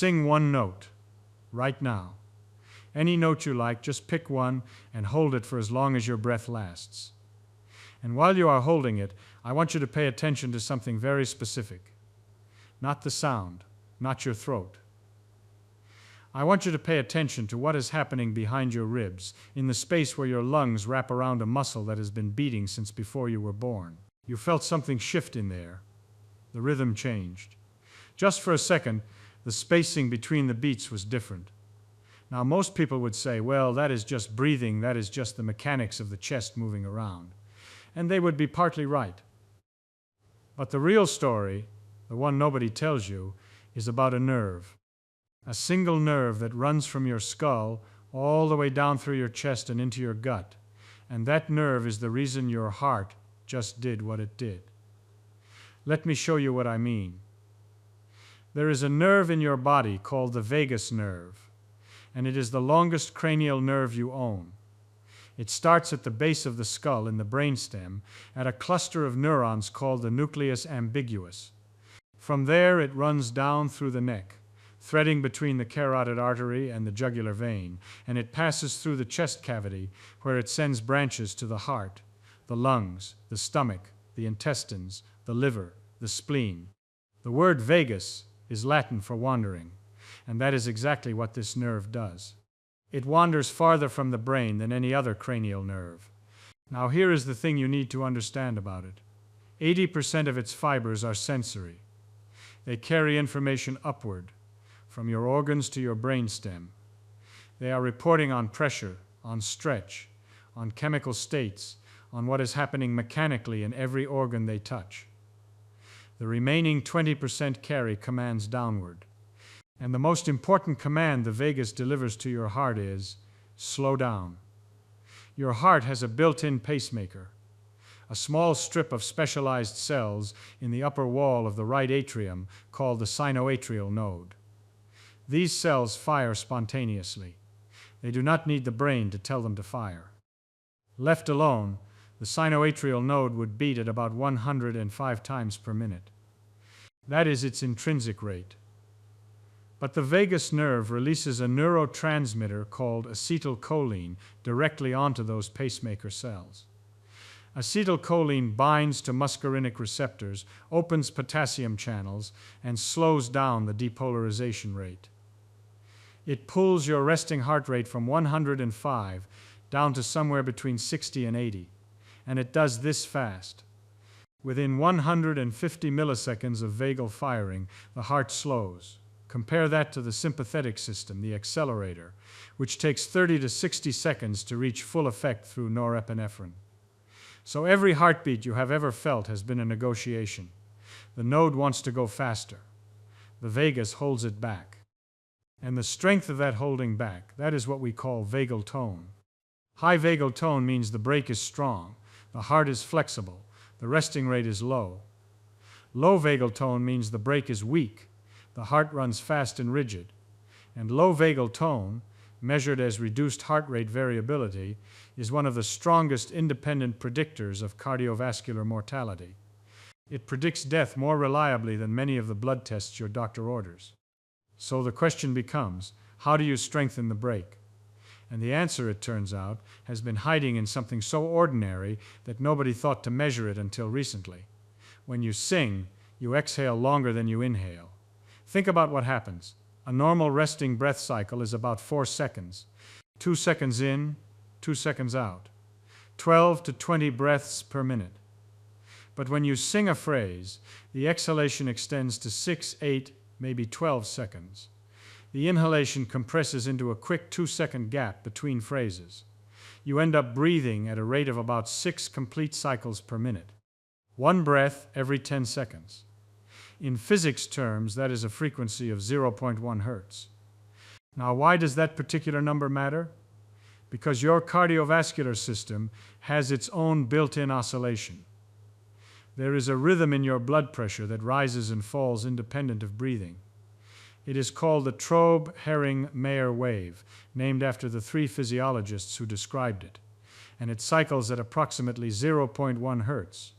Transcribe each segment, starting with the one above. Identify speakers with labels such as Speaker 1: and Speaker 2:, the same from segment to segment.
Speaker 1: sing one note, right now. Any note you like, just pick one and hold it for as long as your breath lasts. And while you are holding it, I want you to pay attention to something very specific. Not the sound, not your throat. I want you to pay attention to what is happening behind your ribs, in the space where your lungs wrap around a muscle that has been beating since before you were born. You felt something shift in there. The rhythm changed. Just for a second, the spacing between the beats was different. Now, most people would say, well, that is just breathing, that is just the mechanics of the chest moving around. And they would be partly right. But the real story, the one nobody tells you, is about a nerve. A single nerve that runs from your skull all the way down through your chest and into your gut. And that nerve is the reason your heart just did what it did. Let me show you what I mean. There is a nerve in your body called the vagus nerve, and it is the longest cranial nerve you own. It starts at the base of the skull in the brainstem at a cluster of neurons called the nucleus ambiguus. From there it runs down through the neck, threading between the carotid artery and the jugular vein, and it passes through the chest cavity where it sends branches to the heart, the lungs, the stomach, the intestines, the liver, the spleen. The word vagus is Latin for wandering, and that is exactly what this nerve does. It wanders farther from the brain than any other cranial nerve. Now here is the thing you need to understand about it. 80% of its fibers are sensory. They carry information upward, from your organs to your brainstem. They are reporting on pressure, on stretch, on chemical states, on what is happening mechanically in every organ they touch. The remaining 20% carry commands downward. And the most important command the vagus delivers to your heart is, slow down. Your heart has a built-in pacemaker, a small strip of specialized cells in the upper wall of the right atrium called the sinoatrial node. These cells fire spontaneously. They do not need the brain to tell them to fire. Left alone, the sinoatrial node would beat at about 105 times per minute. That is its intrinsic rate. But the vagus nerve releases a neurotransmitter called acetylcholine directly onto those pacemaker cells. Acetylcholine binds to muscarinic receptors, opens potassium channels, and slows down the depolarization rate. It pulls your resting heart rate from 105 down to somewhere between 60 and 80, and it does this fast. Within 150 milliseconds of vagal firing, the heart slows. Compare that to the sympathetic system, the accelerator, which takes 30 to 60 seconds to reach full effect through norepinephrine. So every heartbeat you have ever felt has been a negotiation. The node wants to go faster. The vagus holds it back. And the strength of that holding back, that is what we call vagal tone. High vagal tone means the brake is strong, the heart is flexible, the resting rate is low. Low vagal tone means the brake is weak, the heart runs fast and rigid. And low vagal tone, measured as reduced heart rate variability, is one of the strongest independent predictors of cardiovascular mortality. It predicts death more reliably than many of the blood tests your doctor orders. So the question becomes, how do you strengthen the brake? And the answer, it turns out, has been hiding in something so ordinary that nobody thought to measure it until recently. When you sing, you exhale longer than you inhale. Think about what happens. A normal resting breath cycle is about 4 seconds. 2 seconds in, 2 seconds out. 12 to 20 breaths per minute. But when you sing a phrase, the exhalation extends to 6, 8, maybe 12 seconds. The inhalation compresses into a quick 2-second gap between phrases. You end up breathing at a rate of about 6 complete cycles per minute. 1 breath every 10 seconds. In physics terms, that is a frequency of 0.1 hertz. Now, why does that particular number matter? Because your cardiovascular system has its own built-in oscillation. There is a rhythm in your blood pressure that rises and falls independent of breathing. It is called the Trobe-Herring-Mayer wave, named after the 3 physiologists who described it, and it cycles at approximately 0.1 hertz.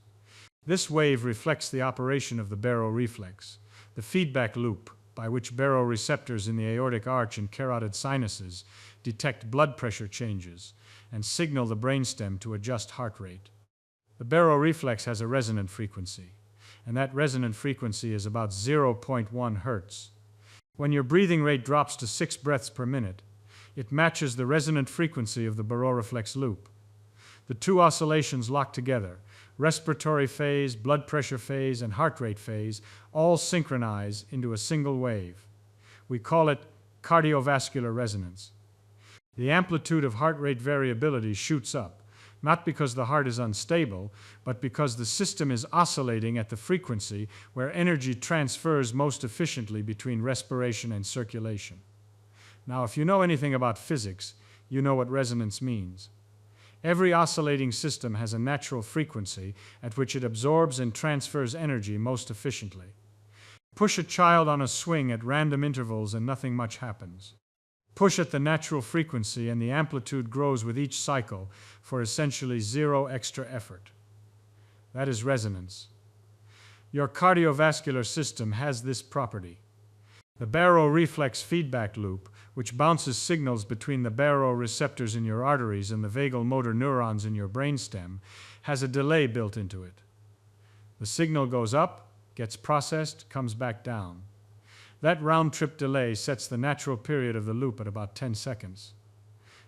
Speaker 1: This wave reflects the operation of the baroreflex, the feedback loop, by which baroreceptors in the aortic arch and carotid sinuses detect blood pressure changes and signal the brainstem to adjust heart rate. The baroreflex has a resonant frequency, and that resonant frequency is about 0.1 Hertz. When your breathing rate drops to 6 breaths per minute, it matches the resonant frequency of the baroreflex loop. The two oscillations lock together. Respiratory phase, blood pressure phase, and heart rate phase all synchronize into a single wave. We call it cardiovascular resonance. The amplitude of heart rate variability shoots up, not because the heart is unstable, but because the system is oscillating at the frequency where energy transfers most efficiently between respiration and circulation. Now, if you know anything about physics, you know what resonance means. Every oscillating system has a natural frequency at which it absorbs and transfers energy most efficiently. Push a child on a swing at random intervals and nothing much happens. Push at the natural frequency and the amplitude grows with each cycle for essentially zero extra effort. That is resonance. Your cardiovascular system has this property. The baroreflex feedback loop, which bounces signals between the baroreceptors in your arteries and the vagal motor neurons in your brainstem, has a delay built into it. The signal goes up, gets processed, comes back down. That round-trip delay sets the natural period of the loop at about 10 seconds.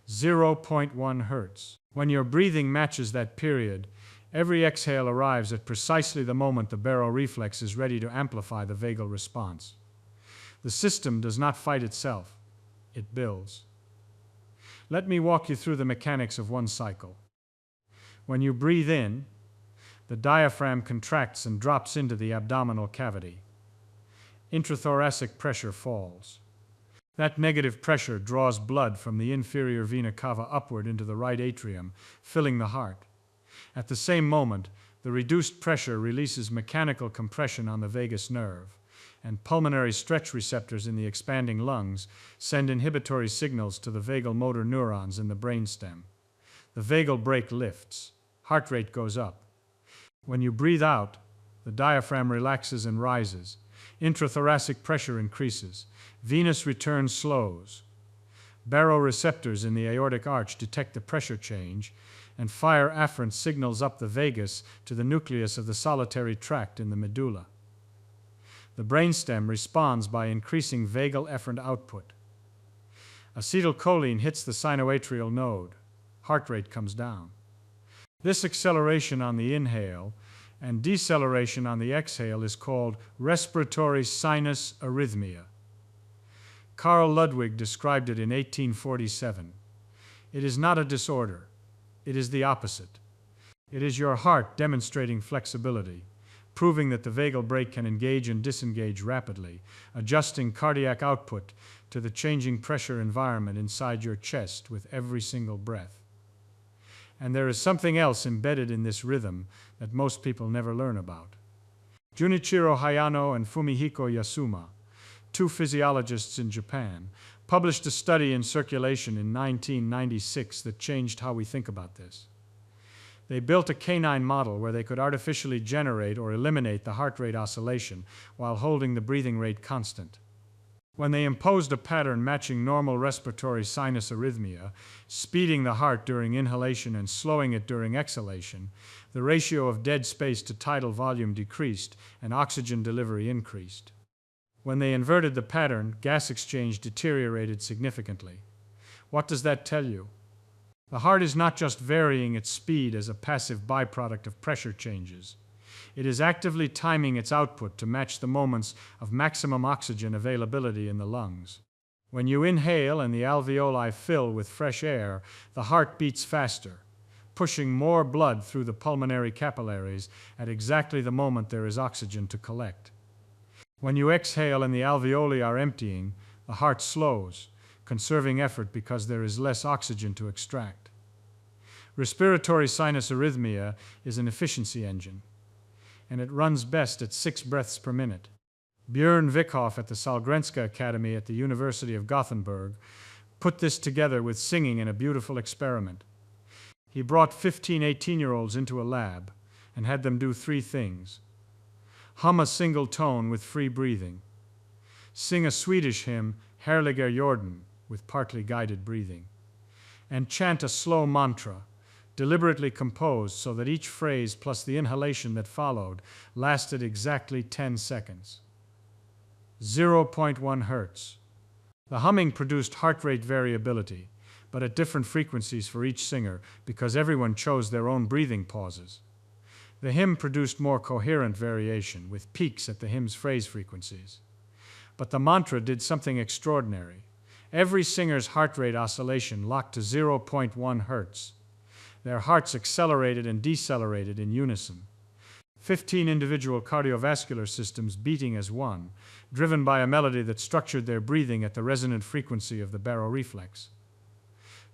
Speaker 1: 0.1 Hertz. When your breathing matches that period, every exhale arrives at precisely the moment the baroreflex is ready to amplify the vagal response. The system does not fight itself. It builds. Let me walk you through the mechanics of one cycle. When you breathe in, the diaphragm contracts and drops into the abdominal cavity. Intrathoracic pressure falls. That negative pressure draws blood from the inferior vena cava upward into the right atrium, filling the heart. At the same moment, the reduced pressure releases mechanical compression on the vagus nerve, and pulmonary stretch receptors in the expanding lungs send inhibitory signals to the vagal motor neurons in the brainstem. The vagal brake lifts. Heart rate goes up. When you breathe out, the diaphragm relaxes and rises. Intrathoracic pressure increases. Venous return slows. Baroreceptors in the aortic arch detect the pressure change and fire afferent signals up the vagus to the nucleus of the solitary tract in the medulla. The brainstem responds by increasing vagal efferent output. Acetylcholine hits the sinoatrial node. Heart rate comes down. This acceleration on the inhale and deceleration on the exhale is called respiratory sinus arrhythmia. Carl Ludwig described it in 1847. It is not a disorder. It is the opposite. It is your heart demonstrating flexibility, proving that the vagal brake can engage and disengage rapidly, adjusting cardiac output to the changing pressure environment inside your chest with every single breath. And there is something else embedded in this rhythm that most people never learn about. Junichiro Hayano and Fumihiko Yasuma, two physiologists in Japan, published a study in Circulation in 1996 that changed how we think about this. They built a canine model where they could artificially generate or eliminate the heart rate oscillation while holding the breathing rate constant. When they imposed a pattern matching normal respiratory sinus arrhythmia, speeding the heart during inhalation and slowing it during exhalation, the ratio of dead space to tidal volume decreased and oxygen delivery increased. When they inverted the pattern, gas exchange deteriorated significantly. What does that tell you? The heart is not just varying its speed as a passive byproduct of pressure changes. It is actively timing its output to match the moments of maximum oxygen availability in the lungs. When you inhale and the alveoli fill with fresh air, the heart beats faster, pushing more blood through the pulmonary capillaries at exactly the moment there is oxygen to collect. When you exhale and the alveoli are emptying, the heart slows, conserving effort because there is less oxygen to extract. Respiratory sinus arrhythmia is an efficiency engine, and it runs best at 6 breaths per minute. Björn Wickhoff at the Sahlgrenska Academy at the University of Gothenburg put this together with singing in a beautiful experiment. He brought 15 18-year-olds into a lab and had them do 3 things. Hum a single tone with free breathing. Sing a Swedish hymn, Härliga jorden, with partly guided breathing. And chant a slow mantra, deliberately composed so that each phrase plus the inhalation that followed lasted exactly 10 seconds. 0.1 hertz. The humming produced heart rate variability, but at different frequencies for each singer because everyone chose their own breathing pauses. The hymn produced more coherent variation, with peaks at the hymn's phrase frequencies. But the mantra did something extraordinary. Every singer's heart rate oscillation locked to 0.1 hertz. Their hearts accelerated and decelerated in unison. 15 individual cardiovascular systems beating as one, driven by a melody that structured their breathing at the resonant frequency of the baroreflex.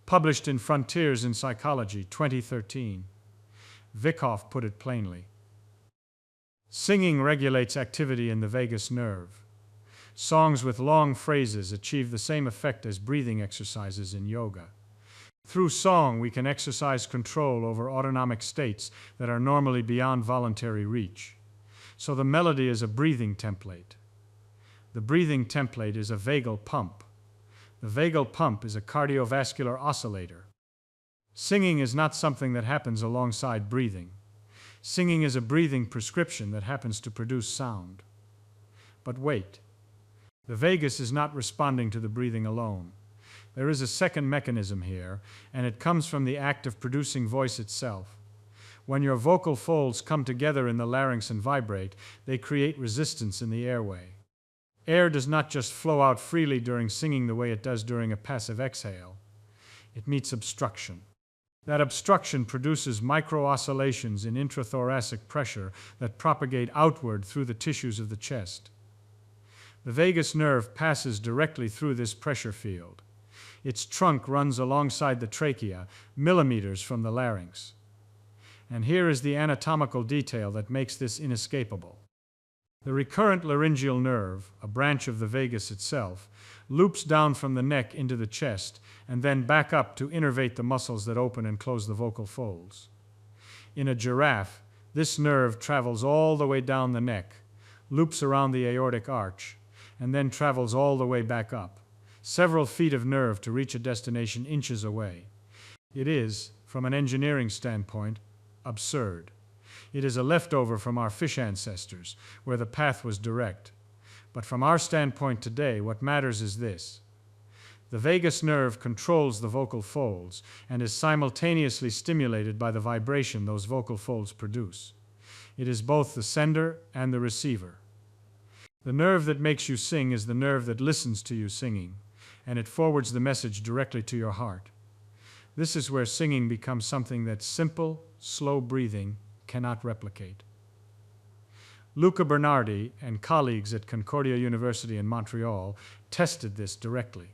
Speaker 1: Published in Frontiers in Psychology, 2013. Vikhoff put it plainly. Singing regulates activity in the vagus nerve. Songs with long phrases achieve the same effect as breathing exercises in yoga. Through song, we can exercise control over autonomic states that are normally beyond voluntary reach. So the melody is a breathing template. The breathing template is a vagal pump. The vagal pump is a cardiovascular oscillator. Singing is not something that happens alongside breathing. Singing is a breathing prescription that happens to produce sound. But wait. The vagus is not responding to the breathing alone. There is a second mechanism here, and it comes from the act of producing voice itself. When your vocal folds come together in the larynx and vibrate, they create resistance in the airway. Air does not just flow out freely during singing the way it does during a passive exhale. It meets obstruction. That obstruction produces micro-oscillations in intrathoracic pressure that propagate outward through the tissues of the chest. The vagus nerve passes directly through this pressure field. Its trunk runs alongside the trachea, millimeters from the larynx. And here is the anatomical detail that makes this inescapable. The recurrent laryngeal nerve, a branch of the vagus itself, loops down from the neck into the chest and then back up to innervate the muscles that open and close the vocal folds. In a giraffe, this nerve travels all the way down the neck, loops around the aortic arch, and then travels all the way back up, several feet of nerve to reach a destination inches away. It is, from an engineering standpoint, absurd. It is a leftover from our fish ancestors, where the path was direct. But from our standpoint today, what matters is this. The vagus nerve controls the vocal folds and is simultaneously stimulated by the vibration those vocal folds produce. It is both the sender and the receiver. The nerve that makes you sing is the nerve that listens to you singing, and it forwards the message directly to your heart. This is where singing becomes something that simple, slow breathing cannot replicate. Luca Bernardi and colleagues at Concordia University in Montreal tested this directly.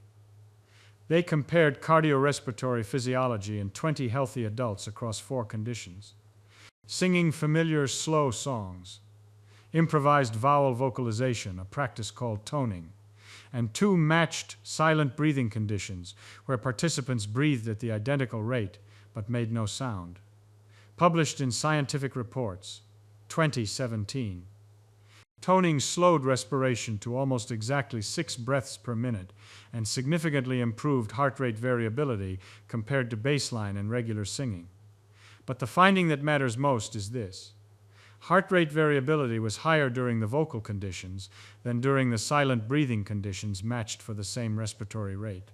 Speaker 1: They compared cardiorespiratory physiology in 20 healthy adults across 4 conditions. Singing familiar, slow songs, improvised vowel vocalization, a practice called toning, and 2 matched silent breathing conditions where participants breathed at the identical rate but made no sound. Published in Scientific Reports, 2017. Toning slowed respiration to almost exactly 6 breaths per minute and significantly improved heart rate variability compared to baseline and regular singing. But the finding that matters most is this. Heart rate variability was higher during the vocal conditions than during the silent breathing conditions matched for the same respiratory rate.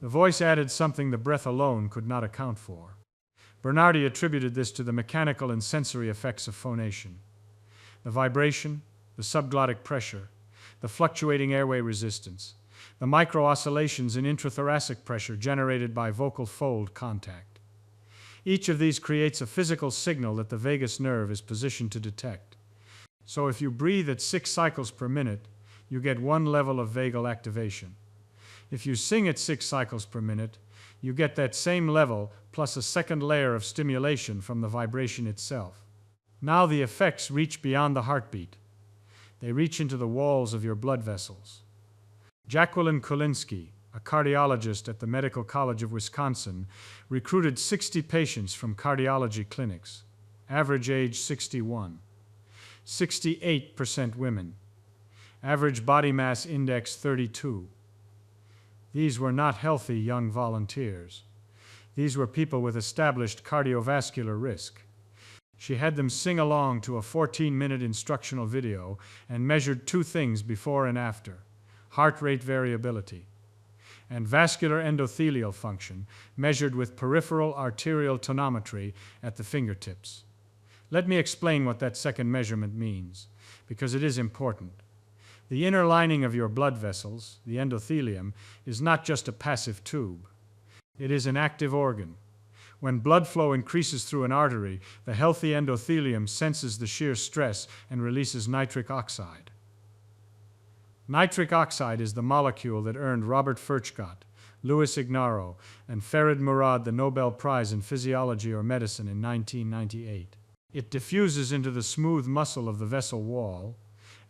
Speaker 1: The voice added something the breath alone could not account for. Bernardi attributed this to the mechanical and sensory effects of phonation. The vibration, the subglottic pressure, the fluctuating airway resistance, the micro-oscillations in intrathoracic pressure generated by vocal fold contact. Each of these creates a physical signal that the vagus nerve is positioned to detect. So if you breathe at 6 cycles per minute, you get 1 level of vagal activation. If you sing at 6 cycles per minute, you get that same level plus a second layer of stimulation from the vibration itself. Now the effects reach beyond the heartbeat. They reach into the walls of your blood vessels. Jacqueline Kolinsky, a cardiologist at the Medical College of Wisconsin, recruited 60 patients from cardiology clinics, average age 61, 68% women. Average body mass index 32. These were not healthy young volunteers. These were people with established cardiovascular risk. She had them sing along to a 14-minute instructional video and measured two things before and after: heart rate variability and vascular endothelial function, measured with peripheral arterial tonometry at the fingertips. Let me explain what that second measurement means, because it is important. The inner lining of your blood vessels, the endothelium, is not just a passive tube. It is an active organ. When blood flow increases through an artery, the healthy endothelium senses the shear stress and releases nitric oxide. Nitric oxide is the molecule that earned Robert Furchgott, Louis Ignarro, and Farid Murad the Nobel Prize in Physiology or Medicine in 1998. It diffuses into the smooth muscle of the vessel wall,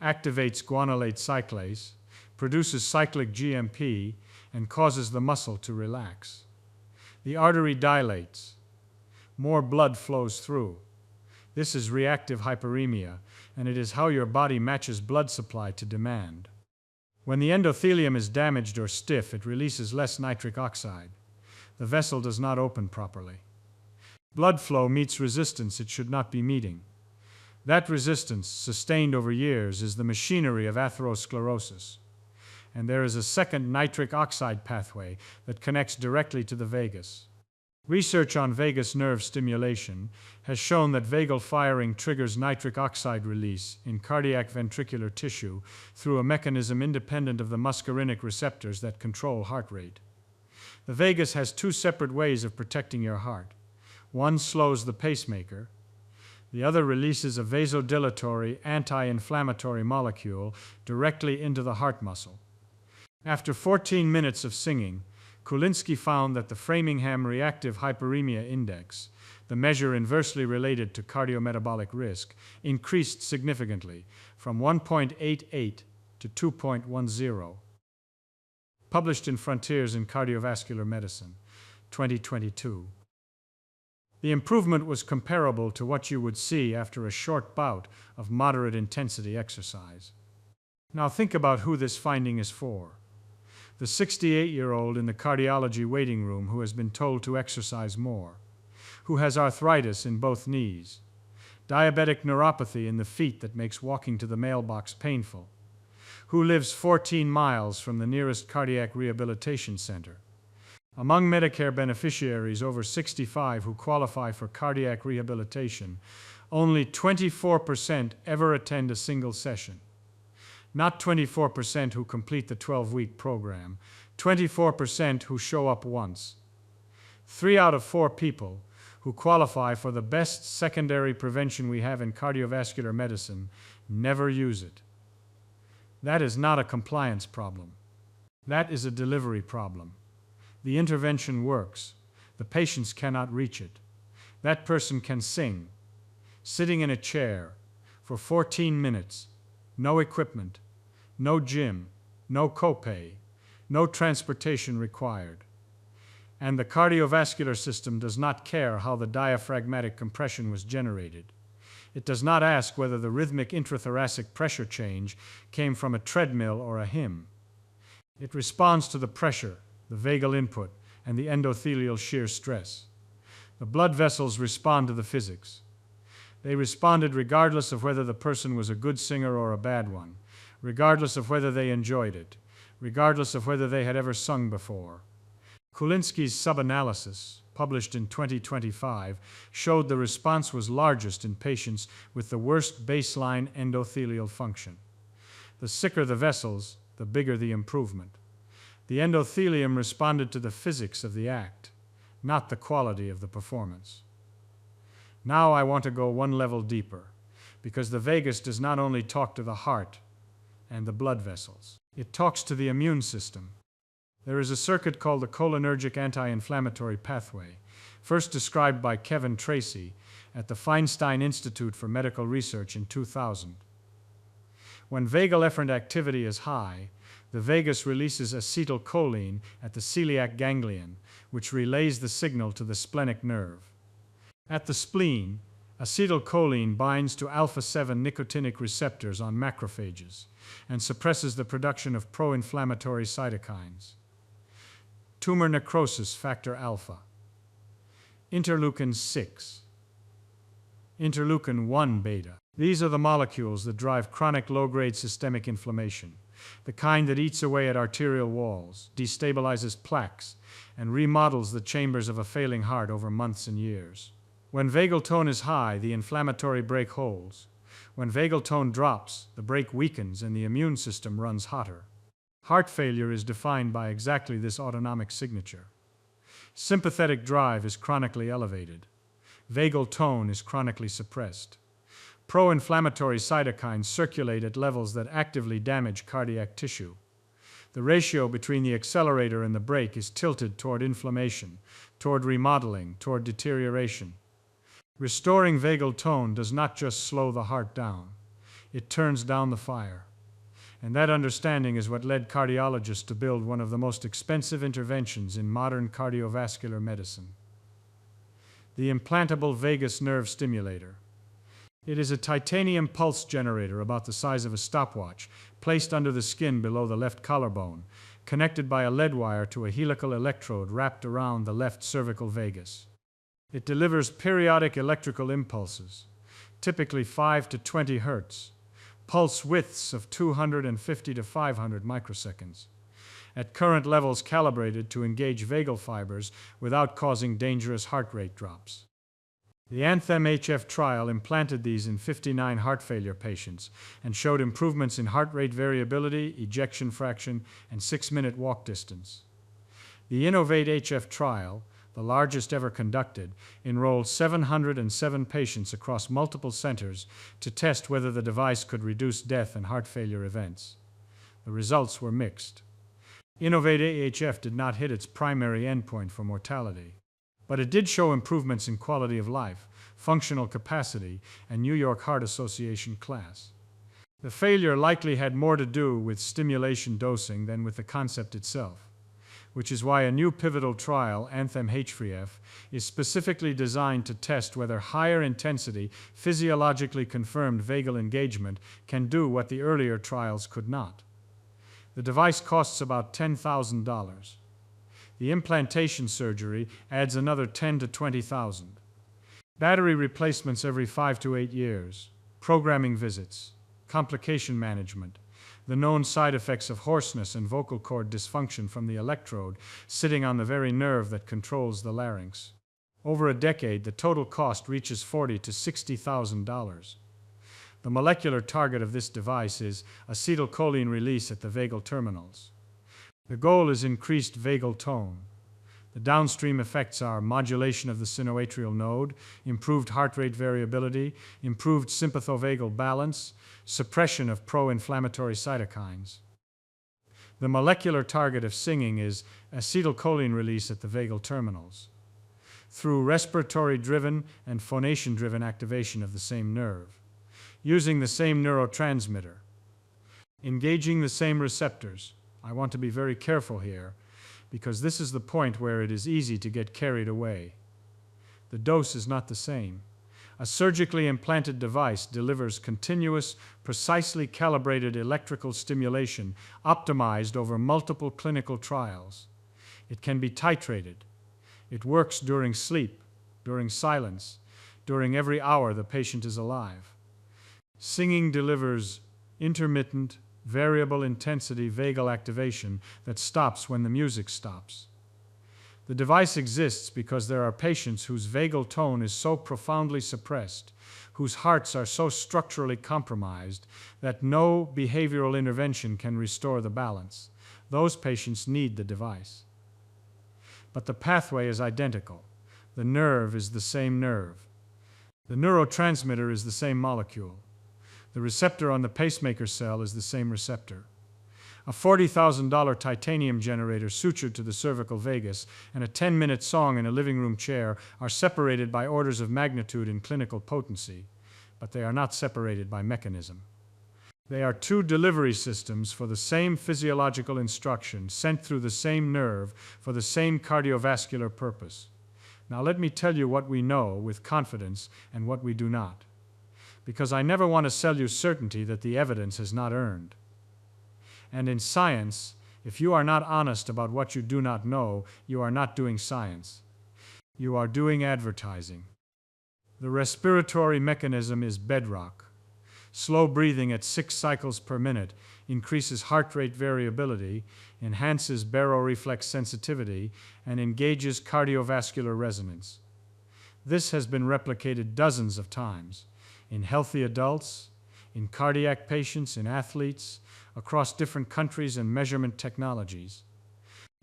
Speaker 1: activates guanylate cyclase, produces cyclic GMP, and causes the muscle to relax. The artery dilates. More blood flows through. This is reactive hyperemia, and it is how your body matches blood supply to demand. When the endothelium is damaged or stiff, it releases less nitric oxide. The vessel does not open properly. Blood flow meets resistance it should not be meeting. That resistance, sustained over years, is the machinery of atherosclerosis. And there is a second nitric oxide pathway that connects directly to the vagus. Research on vagus nerve stimulation has shown that vagal firing triggers nitric oxide release in cardiac ventricular tissue through a mechanism independent of the muscarinic receptors that control heart rate. The vagus has two separate ways of protecting your heart. One slows the pacemaker. The other releases a vasodilatory, anti-inflammatory molecule directly into the heart muscle. After 14 minutes of singing, Kulinski found that the Framingham Reactive Hyperemia Index, the measure inversely related to cardiometabolic risk, increased significantly from 1.88 to 2.10. Published in Frontiers in Cardiovascular Medicine, 2022. The improvement was comparable to what you would see after a short bout of moderate intensity exercise. Now think about who this finding is for. The 68-year-old in the cardiology waiting room who has been told to exercise more, who has arthritis in both knees, diabetic neuropathy in the feet that makes walking to the mailbox painful, who lives 14 miles from the nearest cardiac rehabilitation center. Among Medicare beneficiaries over 65 who qualify for cardiac rehabilitation, only 24% ever attend a single session. Not 24% who complete the 12-week program, 24% who show up once. 3 out of 4 people who qualify for the best secondary prevention we have in cardiovascular medicine never use it. That is not a compliance problem. That is a delivery problem. The intervention works. The patients cannot reach it. That person can sing, sitting in a chair, for 14 minutes, no equipment, no gym, no copay, no transportation required. And the cardiovascular system does not care how the diaphragmatic compression was generated. It does not ask whether the rhythmic intrathoracic pressure change came from a treadmill or a hymn. It responds to the pressure, the vagal input, and the endothelial shear stress. The blood vessels respond to the physics. They responded regardless of whether the person was a good singer or a bad one, regardless of whether they enjoyed it, regardless of whether they had ever sung before. Kulinski's sub-analysis, published in 2025, showed the response was largest in patients with the worst baseline endothelial function. The sicker the vessels, the bigger the improvement. The endothelium responded to the physics of the act, not the quality of the performance. Now I want to go one level deeper, because the vagus does not only talk to the heart and the blood vessels. It talks to the immune system. There is a circuit called the cholinergic anti-inflammatory pathway, first described by Kevin Tracy at the Feinstein Institute for Medical Research in 2000. When vagal efferent activity is high, the vagus releases acetylcholine at the celiac ganglion, which relays the signal to the splenic nerve. At the spleen, Acetylcholine binds to alpha-7 nicotinic receptors on macrophages and suppresses the production of pro-inflammatory cytokines. Tumor necrosis factor alpha. Interleukin 6. Interleukin 1 beta. These are the molecules that drive chronic low-grade systemic inflammation, the kind that eats away at arterial walls, destabilizes plaques, and remodels the chambers of a failing heart over months and years. When vagal tone is high, the inflammatory brake holds. When vagal tone drops, the brake weakens and the immune system runs hotter. Heart failure is defined by exactly this autonomic signature. Sympathetic drive is chronically elevated. Vagal tone is chronically suppressed. Pro-inflammatory cytokines circulate at levels that actively damage cardiac tissue. The ratio between the accelerator and the brake is tilted toward inflammation, toward remodeling, toward deterioration. Restoring vagal tone does not just slow the heart down, it turns down the fire. And that understanding is what led cardiologists to build one of the most expensive interventions in modern cardiovascular medicine: the implantable vagus nerve stimulator. It is a titanium pulse generator about the size of a stopwatch, placed under the skin below the left collarbone, connected by a lead wire to a helical electrode wrapped around the left cervical vagus. It delivers periodic electrical impulses, typically 5 to 20 hertz, pulse widths of 250 to 500 microseconds, at current levels calibrated to engage vagal fibers without causing dangerous heart rate drops. The ANTHEM-HF trial implanted these in 59 heart failure patients and showed improvements in heart rate variability, ejection fraction, and 6-minute walk distance. The INNOVATE-HF trial, the largest ever conducted, enrolled 707 patients across multiple centers to test whether the device could reduce death and heart failure events. The results were mixed. INNOVATE-HF did not hit its primary endpoint for mortality, but it did show improvements in quality of life, functional capacity, and New York Heart Association class. The failure likely had more to do with stimulation dosing than with the concept itself, which is why a new pivotal trial, ANTHEM-HFrEF, is specifically designed to test whether higher intensity, physiologically confirmed vagal engagement can do what the earlier trials could not. The device costs about $10,000. The implantation surgery adds another $10,000 to $20,000. Battery replacements every 5 to 8 years, programming visits, complication management, the known side effects of hoarseness and vocal cord dysfunction from the electrode sitting on the very nerve that controls the larynx. Over a decade, the total cost reaches $40,000 to $60,000. The molecular target of this device is acetylcholine release at the vagal terminals. The goal is increased vagal tone. The downstream effects are modulation of the sinoatrial node, improved heart rate variability, improved sympathovagal balance, suppression of pro-inflammatory cytokines. The molecular target of singing is acetylcholine release at the vagal terminals, through respiratory-driven and phonation-driven activation of the same nerve, using the same neurotransmitter, engaging the same receptors. I want to be very careful here, because this is the point where it is easy to get carried away. The dose is not the same. A surgically implanted device delivers continuous, precisely calibrated electrical stimulation optimized over multiple clinical trials. It can be titrated. It works during sleep, during silence, during every hour the patient is alive. Singing delivers intermittent, variable intensity vagal activation that stops when the music stops. The device exists because there are patients whose vagal tone is so profoundly suppressed, whose hearts are so structurally compromised, that no behavioral intervention can restore the balance. Those patients need the device. But the pathway is identical. The nerve is the same nerve. The neurotransmitter is the same molecule. The receptor on the pacemaker cell is the same receptor. A $40,000 titanium generator sutured to the cervical vagus and a 10-minute song in a living room chair are separated by orders of magnitude in clinical potency, but they are not separated by mechanism. They are two delivery systems for the same physiological instruction sent through the same nerve for the same cardiovascular purpose. Now let me tell you what we know with confidence and what we do not, because I never want to sell you certainty that the evidence has not earned. And in science, if you are not honest about what you do not know, you are not doing science. You are doing advertising. The respiratory mechanism is bedrock. Slow breathing at 6 cycles per minute increases heart rate variability, enhances baroreflex sensitivity, and engages cardiovascular resonance. This has been replicated dozens of times in healthy adults, in cardiac patients, in athletes, across different countries and measurement technologies.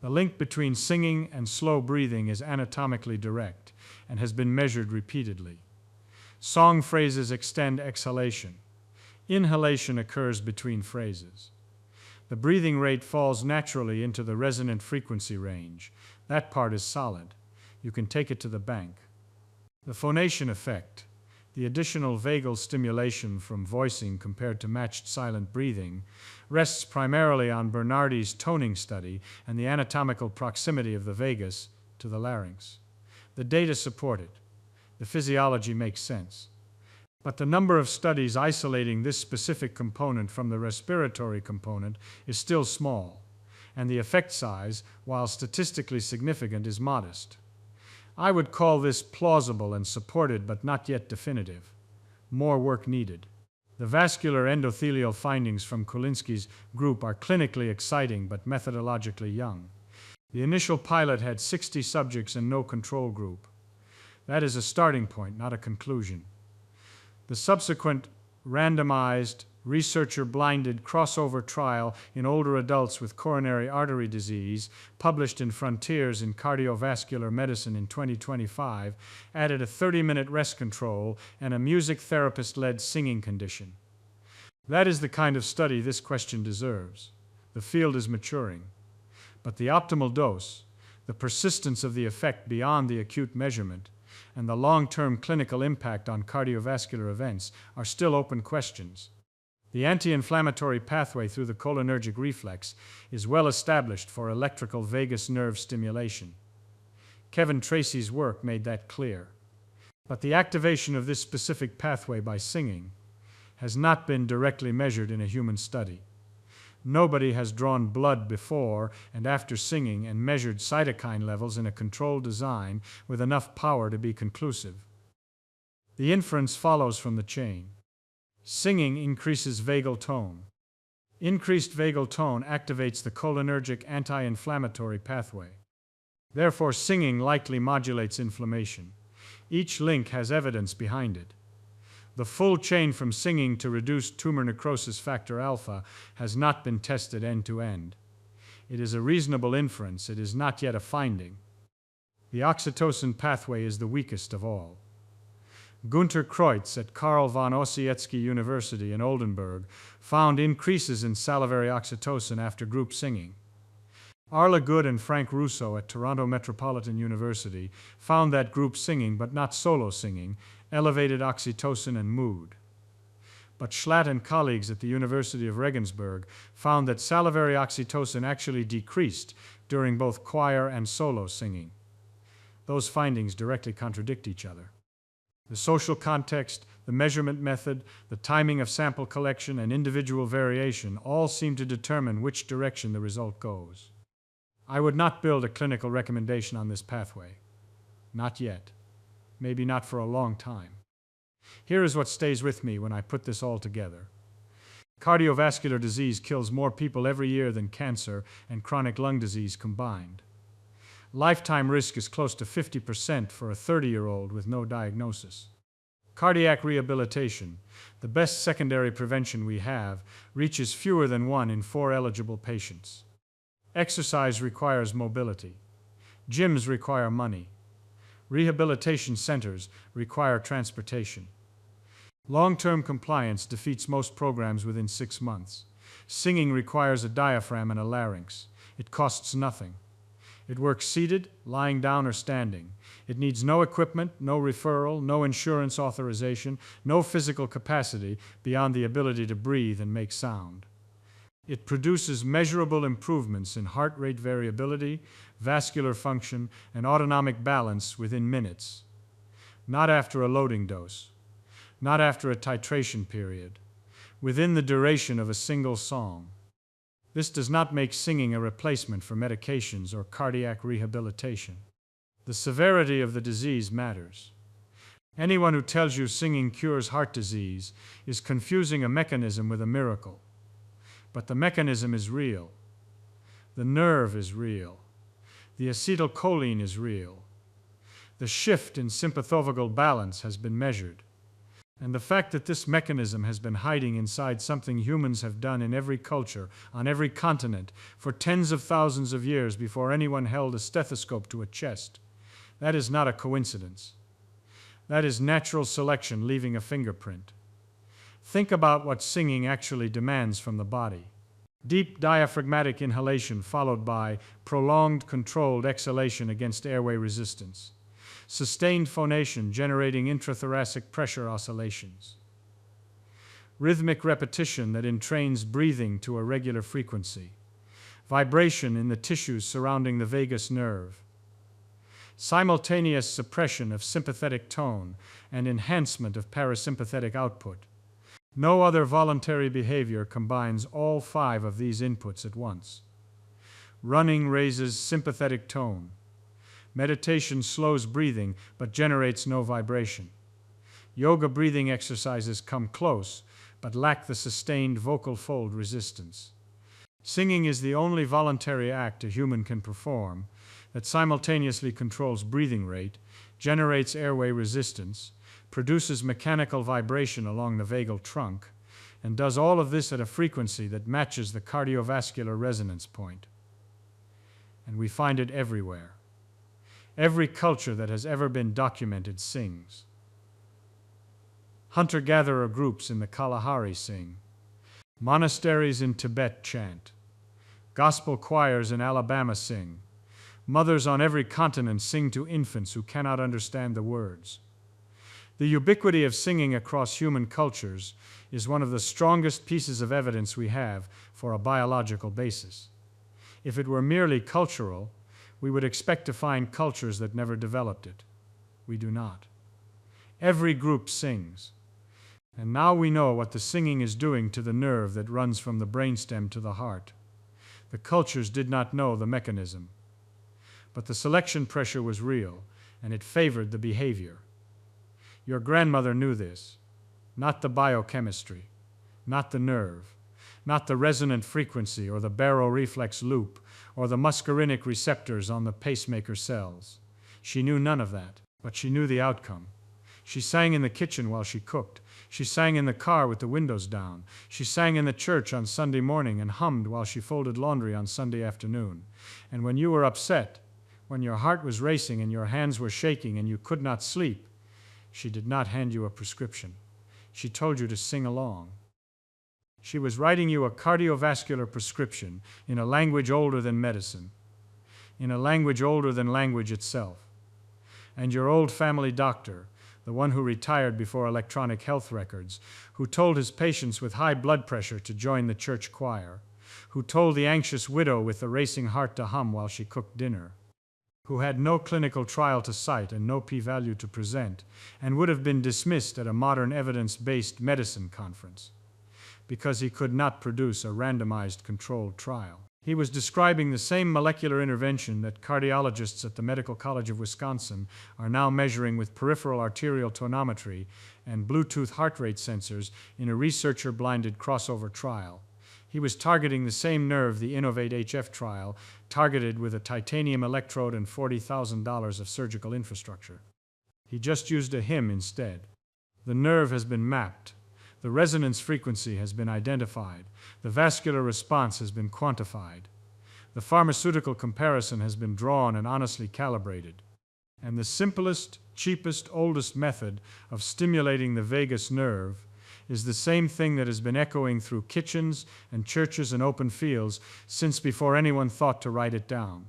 Speaker 1: The link between singing and slow breathing is anatomically direct and has been measured repeatedly. Song phrases extend exhalation. Inhalation occurs between phrases. The breathing rate falls naturally into the resonant frequency range. That part is solid. You can take it to the bank. The phonation effect, the additional vagal stimulation from voicing compared to matched silent breathing, rests primarily on Bernardi's toning study and the anatomical proximity of the vagus to the larynx. The data support it. The physiology makes sense. But the number of studies isolating this specific component from the respiratory component is still small, and the effect size, while statistically significant, is modest. I would call this plausible and supported, but not yet definitive. More work needed. The vascular endothelial findings from Kulinski's group are clinically exciting but methodologically young. The initial pilot had 60 subjects and no control group. That is a starting point, not a conclusion. The subsequent randomized, researcher-blinded crossover trial in older adults with coronary artery disease, published in Frontiers in Cardiovascular Medicine in 2025, added a 30-minute rest control and a music therapist-led singing condition. That is the kind of study this question deserves. The field is maturing. But the optimal dose, the persistence of the effect beyond the acute measurement, and the long-term clinical impact on cardiovascular events are still open questions. The anti-inflammatory pathway through the cholinergic reflex is well established for electrical vagus nerve stimulation. Kevin Tracy's work made that clear. But the activation of this specific pathway by singing has not been directly measured in a human study. Nobody has drawn blood before and after singing and measured cytokine levels in a controlled design with enough power to be conclusive. The inference follows from the chain. Singing increases vagal tone. Increased vagal tone activates the cholinergic anti-inflammatory pathway. Therefore, singing likely modulates inflammation. Each link has evidence behind it. The full chain from singing to reduced tumor necrosis factor alpha has not been tested end-to-end. It is a reasonable inference. It is not yet a finding. The oxytocin pathway is the weakest of all. Günter Kreutz at Karl von Ossietzky University in Oldenburg found increases in salivary oxytocin after group singing. Arla Good and Frank Russo at Toronto Metropolitan University found that group singing, but not solo singing, elevated oxytocin and mood. But Schlatt and colleagues at the University of Regensburg found that salivary oxytocin actually decreased during both choir and solo singing. Those findings directly contradict each other. The social context, the measurement method, the timing of sample collection, and individual variation all seem to determine which direction the result goes. I would not build a clinical recommendation on this pathway. Not yet. Maybe not for a long time. Here is what stays with me when I put this all together. Cardiovascular disease kills more people every year than cancer and chronic lung disease combined. Lifetime risk is close to 50% for a 30-year-old with no diagnosis. Cardiac rehabilitation, the best secondary prevention we have, reaches fewer than 1 in 4 eligible patients. Exercise requires mobility. Gyms require money. Rehabilitation centers require transportation. Long-term compliance defeats most programs within 6 months. Singing requires a diaphragm and a larynx. It costs nothing. It works seated, lying down, or standing. It needs no equipment, no referral, no insurance authorization, no physical capacity beyond the ability to breathe and make sound. It produces measurable improvements in heart rate variability, vascular function, and autonomic balance within minutes. Not after a loading dose, not after a titration period, within the duration of a single song. This does not make singing a replacement for medications or cardiac rehabilitation. The severity of the disease matters. Anyone who tells you singing cures heart disease is confusing a mechanism with a miracle. But the mechanism is real. The nerve is real. The acetylcholine is real. The shift in sympathovagal balance has been measured. And the fact that this mechanism has been hiding inside something humans have done in every culture, on every continent, for tens of thousands of years before anyone held a stethoscope to a chest, that is not a coincidence. That is natural selection leaving a fingerprint. Think about what singing actually demands from the body. Deep diaphragmatic inhalation followed by prolonged controlled exhalation against airway resistance. Sustained phonation generating intrathoracic pressure oscillations. Rhythmic repetition that entrains breathing to a regular frequency. Vibration in the tissues surrounding the vagus nerve. Simultaneous suppression of sympathetic tone and enhancement of parasympathetic output. No other voluntary behavior combines all 5 of these inputs at once. Running raises sympathetic tone. Meditation slows breathing but generates no vibration. Yoga breathing exercises come close but lack the sustained vocal fold resistance. Singing is the only voluntary act a human can perform that simultaneously controls breathing rate, generates airway resistance, produces mechanical vibration along the vagal trunk, and does all of this at a frequency that matches the cardiovascular resonance point. And we find it everywhere. Every culture that has ever been documented sings. Hunter-gatherer groups in the Kalahari sing. Monasteries in Tibet chant. Gospel choirs in Alabama sing. Mothers on every continent sing to infants who cannot understand the words. The ubiquity of singing across human cultures is one of the strongest pieces of evidence we have for a biological basis. If it were merely cultural, we would expect to find cultures that never developed it. We do not. Every group sings. And now we know what the singing is doing to the nerve that runs from the brainstem to the heart. The cultures did not know the mechanism. But the selection pressure was real, and it favored the behavior. Your grandmother knew this. Not the biochemistry, not the nerve, not the resonant frequency or the baroreflex loop or the muscarinic receptors on the pacemaker cells. She knew none of that, but she knew the outcome. She sang in the kitchen while she cooked. She sang in the car with the windows down. She sang in the church on Sunday morning and hummed while she folded laundry on Sunday afternoon. And when you were upset, when your heart was racing and your hands were shaking and you could not sleep, she did not hand you a prescription. She told you to sing along. She was writing you a cardiovascular prescription in a language older than medicine, in a language older than language itself. And your old family doctor, the one who retired before electronic health records, who told his patients with high blood pressure to join the church choir, who told the anxious widow with the racing heart to hum while she cooked dinner, who had no clinical trial to cite and no p-value to present, and would have been dismissed at a modern evidence-based medicine conference, because he could not produce a randomized controlled trial. He was describing the same molecular intervention that cardiologists at the Medical College of Wisconsin are now measuring with peripheral arterial tonometry and Bluetooth heart rate sensors in a researcher-blinded crossover trial. He was targeting the same nerve the Innovate-HF trial targeted with a titanium electrode and $40,000 of surgical infrastructure. He just used a hymn instead. The nerve has been mapped. The resonance frequency has been identified. The vascular response has been quantified. The pharmaceutical comparison has been drawn and honestly calibrated. And the simplest, cheapest, oldest method of stimulating the vagus nerve is the same thing that has been echoing through kitchens and churches and open fields since before anyone thought to write it down.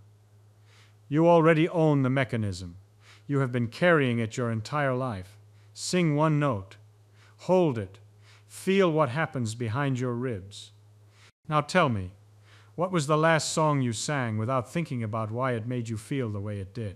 Speaker 1: You already own the mechanism. You have been carrying it your entire life. Sing one note. Hold it. Feel what happens behind your ribs. Now tell me, what was the last song you sang without thinking about why it made you feel the way it did?